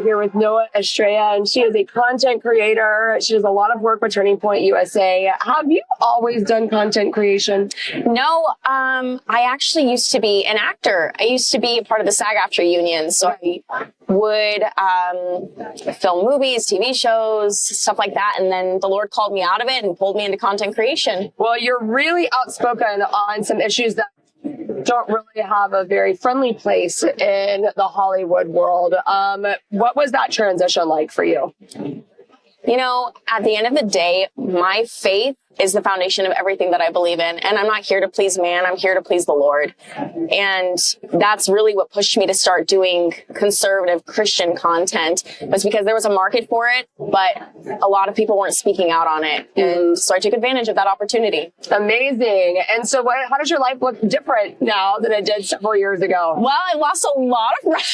here with Noa Estrella, and she is a content creator. She does a lot of work with Turning Point USA. Have you always done content creation? No, I actually used to be an actor. I used to be a part of the SAG-AFTRA union, so I would film movies, TV shows, stuff like that, and then the Lord called me out of it and pulled me into content creation. Well, you're really outspoken on some issues that don't really have a very friendly place in the Hollywood world. What was that transition like for you? You know, at the end of the day, my faith is the foundation of everything that I believe in. And I'm not here to please man. I'm here to please the Lord. And that's really what pushed me to start doing conservative Christian content, was because there was a market for it, but a lot of people weren't speaking out on it. And so I took advantage of that opportunity. Amazing. And so how does your life look different now than it did several years ago? Well, I lost a lot of friends.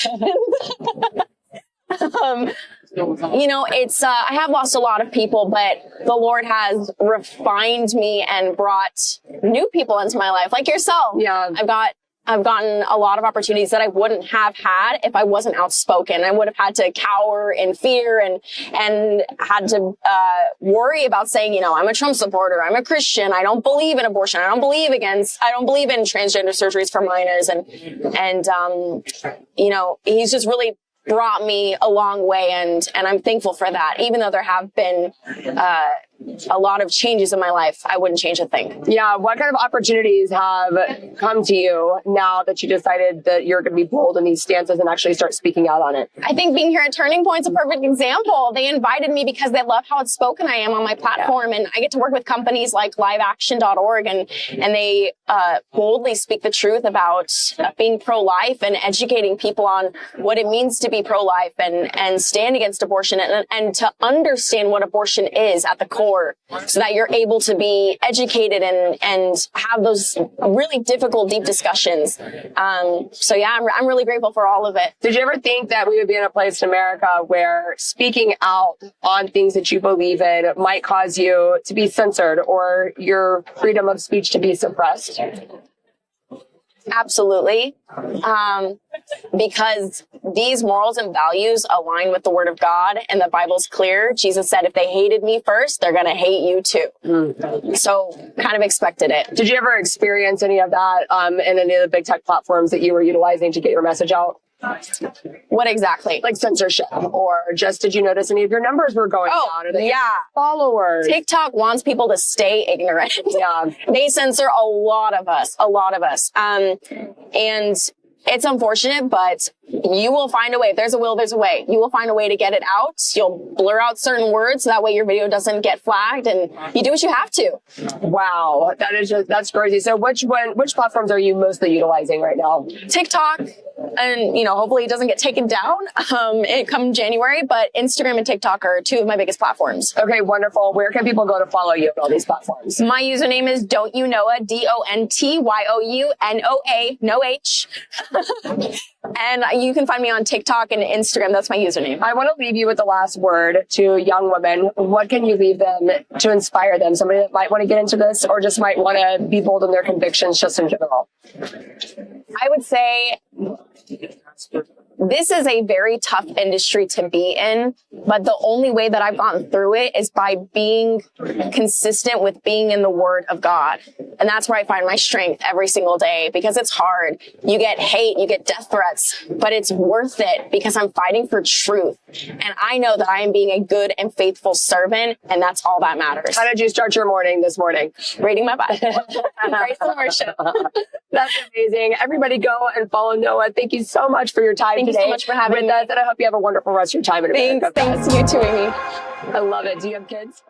You know, I have lost a lot of people, but the Lord has refined me and brought new people into my life, like yourself. Yeah. I've gotten a lot of opportunities that I wouldn't have had if I wasn't outspoken. I would have had to cower in fear and had to worry about saying, you know, I'm a Trump supporter, I'm a Christian, I don't believe in abortion, I don't believe in transgender surgeries for minors, and you know, he's just really brought me a long way, and I'm thankful for that. Even though there have been a lot of changes in my life, I wouldn't change a thing. Yeah. What kind of opportunities have come to you now that you decided that you're going to be bold in these stances and actually start speaking out on it? I think being here at Turning Point's a perfect example. They invited me because they love how outspoken I am on my platform, and I get to work with companies like liveaction.org, and they boldly speak the truth about being pro-life and educating people on what it means to be pro-life and stand against abortion and to understand what abortion is at the core, so that you're able to be educated and have those really difficult, deep discussions. So yeah, I'm really grateful for all of it. Did you ever think that we would be in a place in America where speaking out on things that you believe in might cause you to be censored or your freedom of speech to be suppressed? Absolutely. Because these morals and values align with the Word of God, and the Bible's clear. Jesus said, if they hated me first, they're going to hate you too. So kind of expected it. Did you ever experience any of that in any of the big tech platforms that you were utilizing to get your message out? What exactly? Like censorship, or just did you notice any of your numbers were going down? Or Yeah. Followers. TikTok wants people to stay ignorant. Yeah. They censor a lot of us. And it's unfortunate, but you will find a way. If there's a will, there's a way. You will find a way to get it out. You'll blur out certain words so that way your video doesn't get flagged, and you do what you have to. Wow. That's crazy. So which platforms are you mostly utilizing right now? TikTok, and you know, hopefully it doesn't get taken down come January, but Instagram and TikTok are two of my biggest platforms. Okay, wonderful. Where can people go to follow you on all these platforms? My username is Don't You Noa, DONTYOUNOA, no H. And you can find me on TikTok and Instagram. That's my username. I want to leave you with the last word to young women. What can you leave them to inspire them? Somebody that might want to get into this or just might want to be bold in their convictions just in general. I would say this is a very tough industry to be in, but the only way that I've gotten through it is by being consistent with being in the Word of God. And that's where I find my strength every single day, because it's hard. You get hate, you get death threats, but it's worth it because I'm fighting for truth. And I know that I am being a good and faithful servant, and that's all that matters. How did you start your morning this morning? Reading my Bible. Praise and worship. That's amazing. Everybody go and follow Noa. Thank you so much for your time today. Thank you so much for having me. With us, and I hope you have a wonderful rest of your time in America. Thanks. You too, Amy. I love it. Do you have kids?